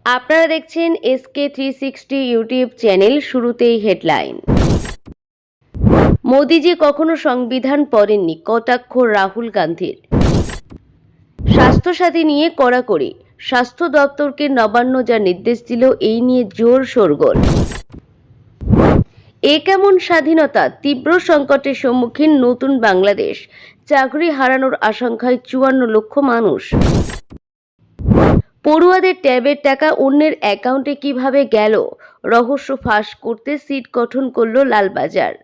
আপনারা দেখছেন SK360 YouTube channel. শুরুতেই হেডলাইন। মোদিজি কখনো সংবিধান পড়েননি, কটাক্ষ রাহুল গান্ধীর। স্বাস্থ্যসাথী নিয়ে কড়াকড়ি, স্বাস্থ্য দপ্তরকে নবান্ন যা নির্দেশ দিল এই নিয়ে জোর শোরগোল। এ কেমন স্বাধীনতা, তীব্র সংকটের সম্মুখীন নতুন বাংলাদেশ, চাকরি হারানোর আশঙ্কায় 54 লক্ষ মানুষ। পড়ুয়াদের ট্যাবের টাকা অন্যের অ্যাকাউন্টে কিভাবে গেল, রহস্য ফাঁস করতে সিট গঠন করল লালবাজার।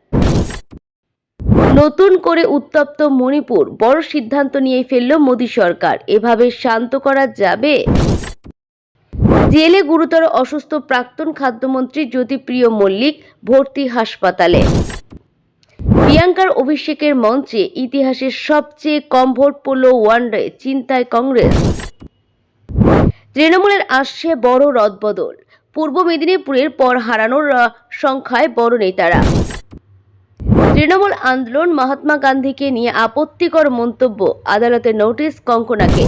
নতুন করে উত্তপ্ত মণিপুর, বড় সিদ্ধান্ত নিয়ে ফেলল মোদী সরকার, এভাবে শান্ত করা যাবে? জেলে গুরুতর অসুস্থ প্রাক্তন খাদ্যমন্ত্রী জ্যোতিপ্রিয় মল্লিক, ভর্তি হাসপাতালে। প্রিয়াঙ্কার অভিষেকের মঞ্চে ইতিহাসের সবচেয়ে কম ভোট পড়ল ওয়ানডে, চিন্তায় কংগ্রেস। তৃণমূলের আসছে বড় রদবদল, পূর্ব মেদিনীপুরের পর হারানোর সংখ্যায় বড় নেতারা। তৃণমূল আন্দোলন, মহাত্মা গান্ধীকে নিয়ে আপত্তিকর মন্তব্য, আদালতের নোটিশ কঙ্কনাকে।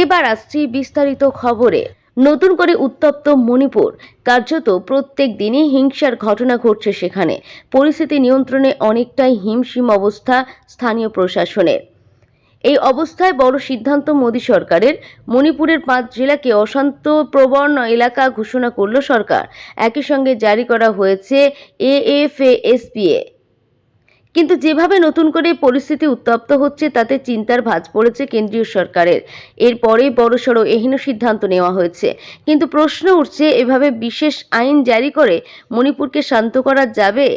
এবার আসছি বিস্তারিত খবরে। নতুন করে উত্তপ্ত মণিপুর, কার্যত প্রত্যেক দিনই হিংসার ঘটনা ঘটছে সেখানে। পরিস্থিতি নিয়ন্ত্রণে অনেকটাই হিমশিম অবস্থা স্থানীয় প্রশাসনের। এই অবস্থায় বড় সিদ্ধান্ত মোদী সরকারের। মণিপুরের 5 জেলাকে অশান্ত প্রবণ এলাকা ঘোষণা করল সরকার। একই সঙ্গে জারি করা হয়েছে AFASPA। কিন্তু যেভাবে নতুন করে পরিস্থিতি উত্তপ্ত হচ্ছে তাতে চিন্তার ভাঁজ পড়েছে কেন্দ্রীয় সরকারের। এরপরে বড়সড় এহেন সিদ্ধান্ত নেওয়া হয়েছে। কিন্তু প্রশ্ন উঠছে, এভাবে বিশেষ আইন জারি করে মণিপুরকে শান্ত করা যাবে?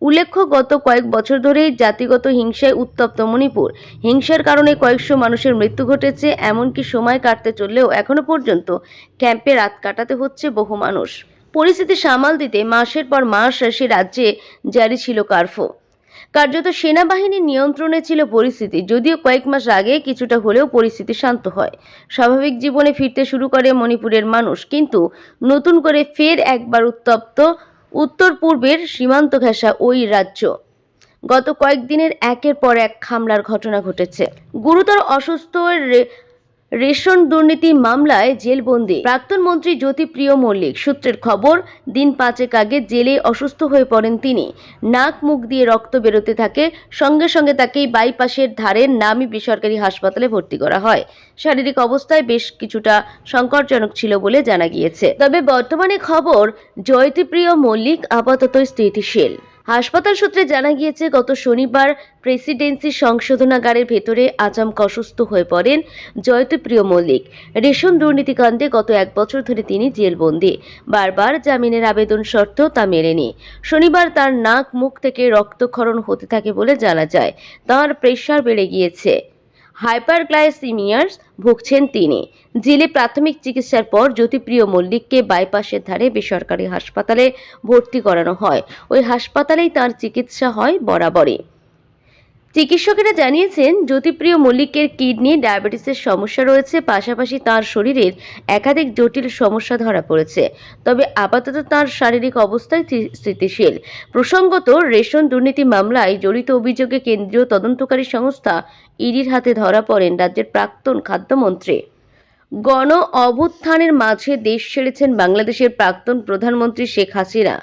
উল্লেখ্য, গত কয়েক বছর ধরেই জাতিগত হিংসায় উত্তপ্ত মণিপুর। হিংসার কারণে কয়েকশো মানুষের মৃত্যু ঘটেছে। এমনকি সময় কাটতে চললেও এখনো পর্যন্ত ক্যাম্পে রাত কাটাতে হচ্ছে বহু মানুষ। পরিস্থিতি সামাল দিতে মাসের পর মাস সে রাজ্যে জারি ছিল কারফিউ। কার্যত সেনাবাহিনীর নিয়ন্ত্রণে ছিল পরিস্থিতি। যদিও কয়েক মাস আগে কিছুটা হলেও পরিস্থিতি শান্ত হয়, স্বাভাবিক জীবনে ফিরতে শুরু করে মণিপুরের মানুষ। কিন্তু নতুন করে ফের একবার উত্তপ্ত উত্তর পূর্বের সীমান্ত ঘেঁষা ওই রাজ্য। গত কয়েকদিনের একের পর এক হামলার ঘটনা ঘটেছে। গুরুতর অসুস্থ রেশন দুর্নীতি মামলায় জেলবন্দি প্রাক্তন মন্ত্রী জ্যোতিপ্রিয় মল্লিক। সূত্রের খবর, দিন 5 আগে জেলে অসুস্থ হয়ে পড়েন তিনি। নাক মুখ দিয়ে রক্ত বেরোতে থাকে। সঙ্গে সঙ্গে তাকেই বাইপাসের ধারের নামী বেসরকারি হাসপাতালে ভর্তি করা হয়। শারীরিক অবস্থায় বেশ কিছুটা সংকটজনক ছিল বলে জানা গিয়েছে। তবে বর্তমানে খবর, জ্যোতিপ্রিয় মল্লিক আপাতত স্থিতিশীল। হাসপাতাল সূত্রে জানা গিয়েছে, গত শনিবার প্রেসিডেন্সি সংশোধনাগারের ভেতরে আচমকা অসুস্থ হয়ে পড়েন জ্যোতিপ্রিয় মল্লিক। রেশন দুর্নীতিকাণ্ডে গত 1 বছর ধরে তিনি জেলবন্দি। বারবার জামিনের আবেদন সত্ত্বেও তা মেলেনি। শনিবার তার নাক মুখ থেকে রক্তক্ষরণ হতে থাকে বলে জানা যায়। তাঁর প্রেসার বেড়ে গিয়েছে। হাইপারগ্লাইসিমিয়ায় ভুগছেন তিনি। জেলে প্রাথমিক চিকিৎসার পর জ্যোতিপ্রিয় মল্লিককে বাইপাসের ধারে বেসরকারি হাসপাতালে ভর্তি করানো হয়। ওই হাসপাতালেই তাঁর চিকিৎসা হয় বরাবরই। চিকিৎসকেরা জানিয়েছেন, জ্যোতিপ্রিয় মল্লিকের কিডনি, ডায়াবেটিসের সমস্যা রয়েছে। পাশাপাশি তাঁর শরীরের একাধিক জটিল সমস্যা ধরা পড়েছে। তবে আপাতত তাঁর শারীরিক অবস্থায় স্থিতিশীল। প্রসঙ্গত, রেশন দুর্নীতি মামলায় জড়িত অভিযোগে কেন্দ্রীয় তদন্তকারী সংস্থা ইডির হাতে ধরা পড়েন রাজ্যের প্রাক্তন খাদ্যমন্ত্রী। গণ অভ্যুত্থানের মাঝে দেশ ছেড়েছেন বাংলাদেশের প্রাক্তন প্রধানমন্ত্রী শেখ হাসিনা।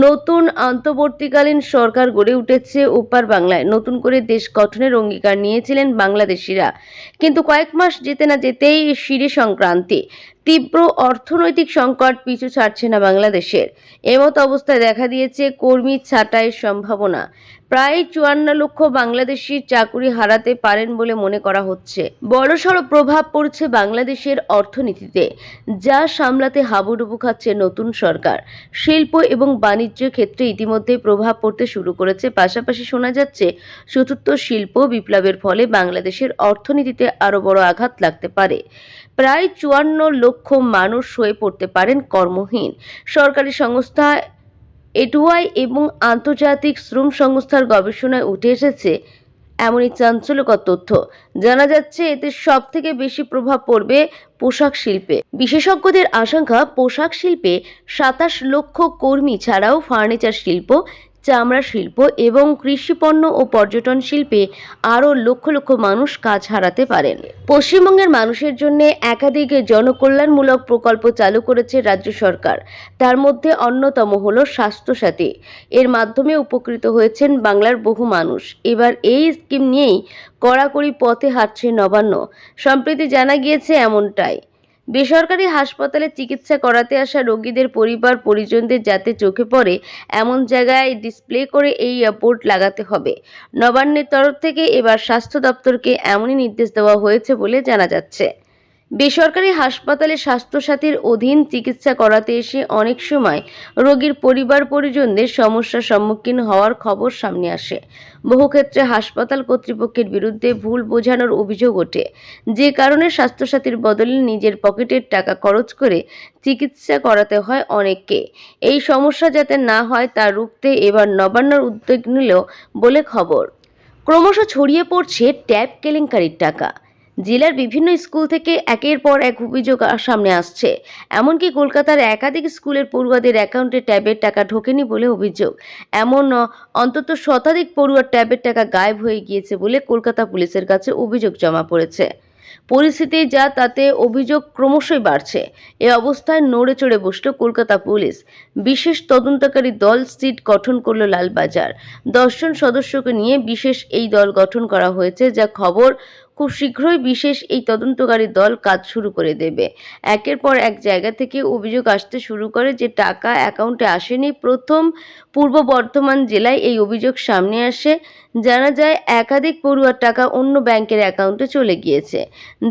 নতুন অন্তর্বর্তীকালীন সরকার গড়ে উঠেছে ওপার বাংলায়। নতুন করে দেশ গঠনের অঙ্গীকার নিয়েছিলেন বাংলাদেশিরা। কিন্তু কয়েক মাস যেতে না যেতেই শিরে সংক্রান্তি। তীব্র অর্থনৈতিক সংকট পিছু ছাড়ছে না বাংলাদেশের। এমত অবস্থায় দেখা দিয়েছে কর্মী ছাঁটাইয়ের সম্ভাবনা। প্রায় 54 লক্ষ বাংলাদেশি চাকরি হারাতে পারেন বলে মনে করা হচ্ছে। বড়সড় প্রভাব পড়ছে বাংলাদেশের অর্থনীতিতে, যা সামলাতে হাবুডুবু খাচ্ছে নতুন সরকার। শিল্প এবং বাণিজ্য ক্ষেত্রে ইতিমধ্যেই প্রভাব পড়তে শুরু করেছে। পাশাপাশি শোনা যাচ্ছে, চতুর্থ শিল্প বিপ্লবের ফলে বাংলাদেশের অর্থনীতিতে আরও বড় আঘাত লাগতে পারে। প্রায় 54 লক্ষ মানুষ হয়ে পড়তে পারেন কর্মহীন। সরকারি সংস্থা এটুআই এবং আন্তর্জাতিক শ্রম সংস্থার গবেষণায় উঠে এসেছে এমনই চাঞ্চল্যকর তথ্য। জানা যাচ্ছে, এতে সবথেকে বেশি প্রভাব পড়বে পোশাক শিল্পে। বিশেষজ্ঞদের আশঙ্কা, পোশাক শিল্পে 27 লক্ষ কর্মী ছাড়াও ফার্নিচার শিল্প, চামড়া শিল্প এবং কৃষিপণ্য ও পর্যটন শিল্পে আরও লক্ষ লক্ষ মানুষ কাজ হারাতে পারেন। পশ্চিমবঙ্গের মানুষের জন্য একাধিক জনকল্যাণমূলক প্রকল্প চালু করেছে রাজ্য সরকার। তার মধ্যে অন্যতম হলো স্বাস্থ্যসাথী। এর মাধ্যমে উপকৃত হয়েছেন বাংলার বহু মানুষ। এবার এই স্কিম নিয়েই কড়াকড়ি পথে হাঁটছে নবান্ন। সম্প্রতি জানা গিয়েছে এমনটাই। বেসরকারি হাসপাতালে চিকিৎসা করাতে আসা রোগীদের পরিবার পরিজনদের যাতে চোখে পড়ে এমন জায়গায় ডিসপ্লে করে এই বোর্ড লাগাতে হবে। নবান্নের তরফ থেকে এবার স্বাস্থ্য দপ্তরকে এমনই নির্দেশ দেওয়া হয়েছে বলে জানা যাচ্ছে। বেসরকারি হাসপাতালে স্বাস্থ্যসাথীর অধীন চিকিৎসা করাতে এসে অনেক সময় রোগীর পরিবার পরিজনদের সমস্যার সম্মুখীন হওয়ার খবর সামনে আসে। বহু ক্ষেত্রে হাসপাতাল কর্তৃপক্ষের বিরুদ্ধে ভুল বোঝানোর অভিযোগ ওঠে, যে কারণে স্বাস্থ্যসাথীর বদলে নিজের পকেটের টাকা খরচ করে চিকিৎসা করাতে হয় অনেককে। এই সমস্যা যাতে না হয় তা রুখতে এবার নবান্নর উদ্যোগ নিল বলে খবর। ক্রমশ ছড়িয়ে পড়ছে ট্যাব কেলেঙ্কারির টাকা। জেলার বিভিন্ন স্কুল থেকে একের পর এক অভিযোগ সামনে আসছে। এমনকি কলকাতার একাধিক স্কুলের পড়ুয়াদের অ্যাকাউন্টে ট্যাবের টাকা ঢোকেনি বলে অভিযোগ। এমন অন্তত শতাধিক পড়ুয়ার ট্যাবের টাকা গায়েব হয়ে গিয়েছে বলে কলকাতা পুলিশের কাছে অভিযোগ জমা পড়েছে। পরিস্থিতি যা তাতে অভিযোগ ক্রমশই বাড়ছে। এ অবস্থায় নড়ে চড়ে বসল কলকাতা পুলিশ। বিশেষ তদন্তকারী দল সিট গঠন করল লালবাজার। 10 জন সদস্যকে নিয়ে বিশেষ এই দল গঠন করা হয়েছে, যা খবর খুব শীঘ্রই বিশেষ এই তদন্তকারী দল কাজ শুরু করে দেবে। একের পর এক জায়গা থেকে অভিযোগ আসতে শুরু করে যে টাকা অ্যাকাউন্টে আসেনি। প্রথম পূর্ব বর্ধমান জেলায় এই অভিযোগ সামনে আসে। জানা যায় একাধিক পড়ুয়ার টাকা অন্য ব্যাংকের অ্যাকাউন্টে চলে গিয়েছে,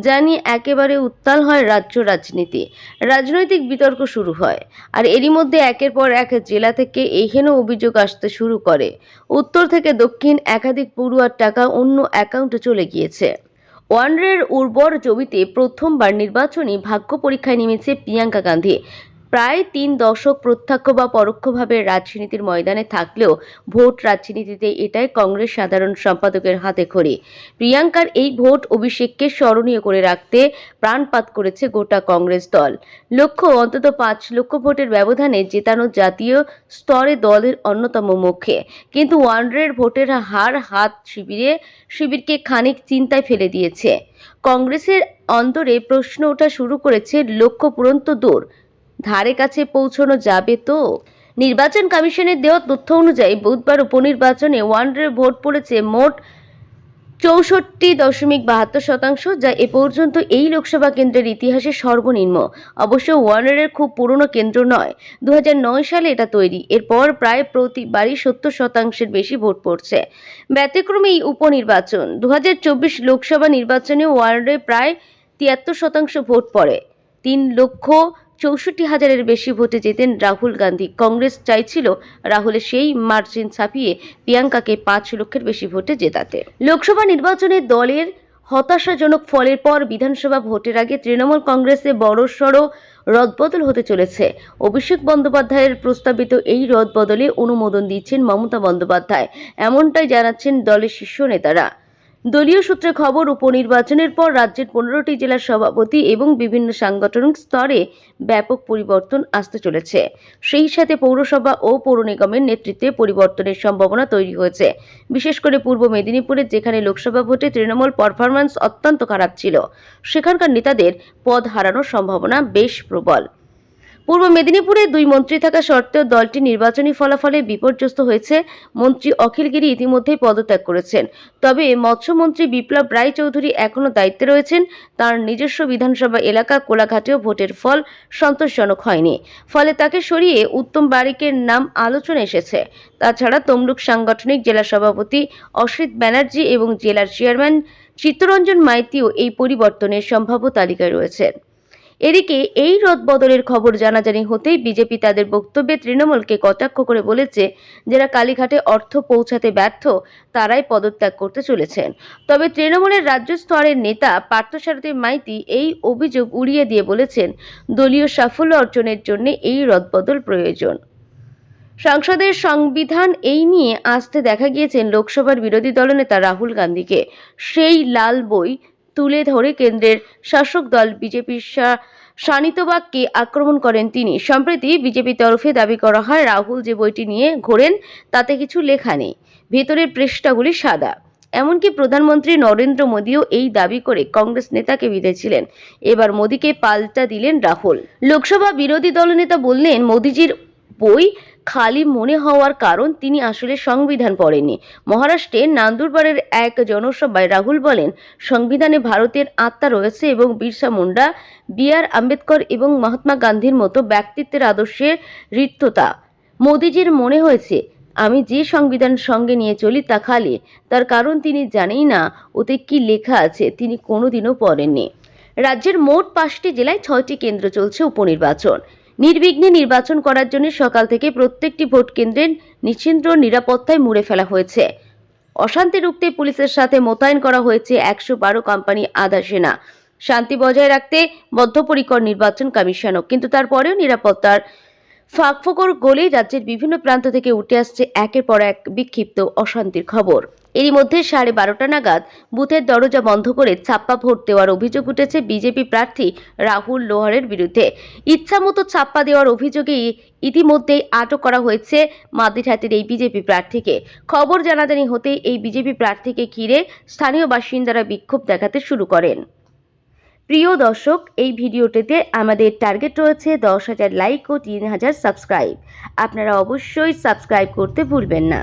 যা নিয়ে একেবারে উত্তাল হয় রাজ্য রাজনীতি। রাজনৈতিক বিতর্ক শুরু হয়। আর এরই মধ্যে একের পর এক জেলা থেকে এহেন অভিযোগ আসতে শুরু করে। উত্তর থেকে দক্ষিণ একাধিক পড়ুয়ার টাকা অন্য অ্যাকাউন্টে চলে গিয়েছে। ওয়ানডের উর্বর জমিতে প্রথমবার নির্বাচনী ভাগ্য পরীক্ষায় নেমেছে প্রিয়াঙ্কা গান্ধী। প্রায় 3 দশক প্রত্যক্ষ বা পরোক্ষভাবে রাজনীতির ময়দানে থাকলেও ভোট রাজনীতিতে এটাই কংগ্রেস সাধারণ সম্পাদকের হাতেখড়ি। প্রিয়াঙ্কার এই ভোট অভিষেককে স্মরণীয় করে রাখতে প্রাণপাত করেছে গোটা কংগ্রেস দল। লক্ষ্য অন্তত 5 লক্ষ ভোটের ব্যবধানে জেতানো জাতীয় স্তরে দলের অন্যতম মুখে। কিন্তু ওয়ানডের ভোটের হার হাত শিবিরকে খানিক চিন্তায় ফেলে দিয়েছে। কংগ্রেসের অন্তরে প্রশ্ন ওঠা শুরু করেছে, লক্ষ্য পূরণ তো দূর, ধারে কাছে পৌঁছানো যাবে তো? নির্বাচন কমিশনের দেওয়া তথ্য অনুযায়ী বুধবার উপনির্বাচনে ওয়ানডের ভোট পড়েছে মোট 64.72%, যা এ পর্যন্ত এই লোকসভা কেন্দ্রের ইতিহাসে সর্বনিম্ন। অবশ্য ওয়ানডের খুব পুরনো কেন্দ্র নয়, 2009 সালে এটা তৈরি। এরপর প্রায় প্রতিবারই 70% বেশি ভোট পড়ছে। ব্যতিক্রমী এই উপনির্বাচন। 2024 লোকসভা নির্বাচনে ওয়ানডে প্রায় 73% ভোট পড়ে। 3,64,000-এর বেশি ভোটে জেতেন রাহুল গান্ধী। কংগ্রেস চাইছিল রাহুলের সেই মার্জিন ছাপিয়ে প্রিয়াঙ্কাকে 5 লক্ষের বেশি ভোটে জেতাতে। লোকসভা নির্বাচনে দলের হতাশাজনক ফলের পর বিধানসভা ভোটের আগে তৃণমূল কংগ্রেসে বড়সড় রদবদল হতে চলেছে। অভিষেক বন্দ্যোপাধ্যায়ের প্রস্তাবিত এই রদবদলে অনুমোদন দিচ্ছেন মমতা বন্দ্যোপাধ্যায়, এমনটাই জানাচ্ছেন দলের শীর্ষ নেতারা। দলীয় সূত্রে খবর, উপনির্বাচনের পর রাজ্যের 15টি জেলার সভাপতি এবং বিভিন্ন সাংগঠনিক স্তরে ব্যাপক পরিবর্তন আসতে চলেছে। সেই সাথে পৌরসভা ও পৌর নিগমের নেতৃত্বে পরিবর্তনের সম্ভাবনা তৈরি হয়েছে। বিশেষ করে পূর্ব মেদিনীপুরে, যেখানে লোকসভা ভোটে তৃণমূল পারফরম্যান্স অত্যন্ত খারাপ ছিল, সেখানকার নেতাদের পদ হারানোর সম্ভাবনা বেশ প্রবল। পূর্ব মেদিনীপুরে 2 মন্ত্রী থাকা সত্ত্বেও দলটি নির্বাচনী ফলাফলে বিপর্যস্ত হয়েছে। মন্ত্রী অখিল গিরি ইতিমধ্যেই পদত্যাগ করেছেন। তবে মৎস্যমন্ত্রী বিপ্লব রায়চৌধুরী এখনো দায়িত্বে রয়েছেন। তার নিজস্ব বিধানসভা এলাকা কোলাঘাটেও ভোটের ফল সন্তোষজনক হয়নি। ফলে তাকে সরিয়ে উত্তম বারিকের নাম আলোচনা এসেছে। তাছাড়া তমলুক সাংগঠনিক জেলা সভাপতি অসিত ব্যানার্জি এবং জেলার চেয়ারম্যান চিত্তরঞ্জন মাইতিও এই পরিবর্তনের সম্ভাব্য তালিকায় রয়েছেন। এদিকে এই রদবদলের খবর জানাজানি হতেই বিজেপি তাদের বক্তব্যে তৃণমূলকে কটাক্ষ করে বলেছে, যারা কালীঘাটে অর্থ পৌঁছাতে ব্যর্থ তারাই পদত্যাগ করতে চলেছেন। তবে তৃণমূলের রাজ্য স্তরের নেতা পার্থসারথী মাইতি এই অভিযোগ উড়িয়ে দিয়ে বলেছেন, দলীয় সাফল্য অর্জনের জন্য এই রদবদল প্রয়োজন। সংসদের সংবিধান এই নিয়ে আসতে দেখা গিয়েছেন লোকসভার বিরোধী দলনেতা রাহুল গান্ধীকে। সেই লাল বই তুলে ধরে কেন্দ্রের শাসক দল বিজেপির শানিতবাগকে আক্রমণ করেন তিনি। সম্প্রতি বিজেপির তরফে দাবি করা হয়, রাহুল যে বইটি নিয়ে ঘোরেন তাতে কিছু লেখা নেই, ভেতরের পৃষ্ঠাগুলি সাদা। এমনকি প্রধানমন্ত্রী নরেন্দ্র মোদীও এই দাবি করে কংগ্রেস নেতাকে বিঁধেছিলেন। এবার মোদীকে পাল্টা দিলেন রাহুল। লোকসভা বিরোধী দলনেতা বললেন, মোদীজির বই খালি মনে হওয়ার কারণ তিনি আসলে সংবিধান পড়েননি। মহারাষ্ট্রের নান্দুরবারের এক জনসভায় রাহুল বলেন, সংবিধানে ভারতের আত্মা রয়েছে এবং বিরসা মুন্ডা, বি.আর. আম্বেদকর এবং মহাত্মা গান্ধীর মতো ব্যক্তিত্বের আদর্শের ঋদ্ধতা। মোদীজির মনে হয়েছে আমি যে সংবিধান সঙ্গে নিয়ে চলি তা খালি, তার কারণ তিনি জানেই না ওতে কি লেখা আছে, তিনি কোনোদিনও পড়েননি। রাজ্যের মোট 5টি জেলায় 6টি কেন্দ্র চলছে উপনির্বাচন। নির্বিঘ্নে নির্বাচন করার জন্য সকাল থেকে প্রত্যেকটি ভোট কেন্দ্রের নিশ্চিন্দ্র নিরাপত্তায় মুড়ে ফেলা হয়েছে। অশান্তি রুখতে পুলিশের সাথে মোতায়েন করা হয়েছে 112 কোম্পানি আধা সেনা। শান্তি বজায় রাখতে বদ্ধপরিকর নির্বাচন কমিশনও, কিন্তু তারপরেও নিরাপত্তার ফাঁকফোকর গলেই রাজ্যের বিভিন্ন প্রান্ত থেকে উঠে আসছে একের পর এক বিক্ষিপ্ত অশান্তির খবর। এরই মধ্যে 12:30 নাগাদ বুথের দরজা বন্ধ করে ছাপ্পা ভোট দেওয়ার অভিযোগ উঠেছে বিজেপি প্রার্থী রাহুল লোহারের বিরুদ্ধে। ইচ্ছামতো ছাপ্পা দেওয়ার অভিযোগে ইতিমধ্যেই আটক করা হয়েছে মাদিরহাটের এই বিজেপি প্রার্থীকে। খবর জানাজানি হতেই এই বিজেপি প্রার্থীকে ঘিরে স্থানীয় বাসিন্দারা বিক্ষোভ দেখাতে শুরু করেন। প্রিয় দর্শক, এই ভিডিওটিতে আমাদের টার্গেট রয়েছে 10,000 লাইক ও 3,000 সাবস্ক্রাইব। আপনারা অবশ্যই সাবস্ক্রাইব করতে ভুলবেন না।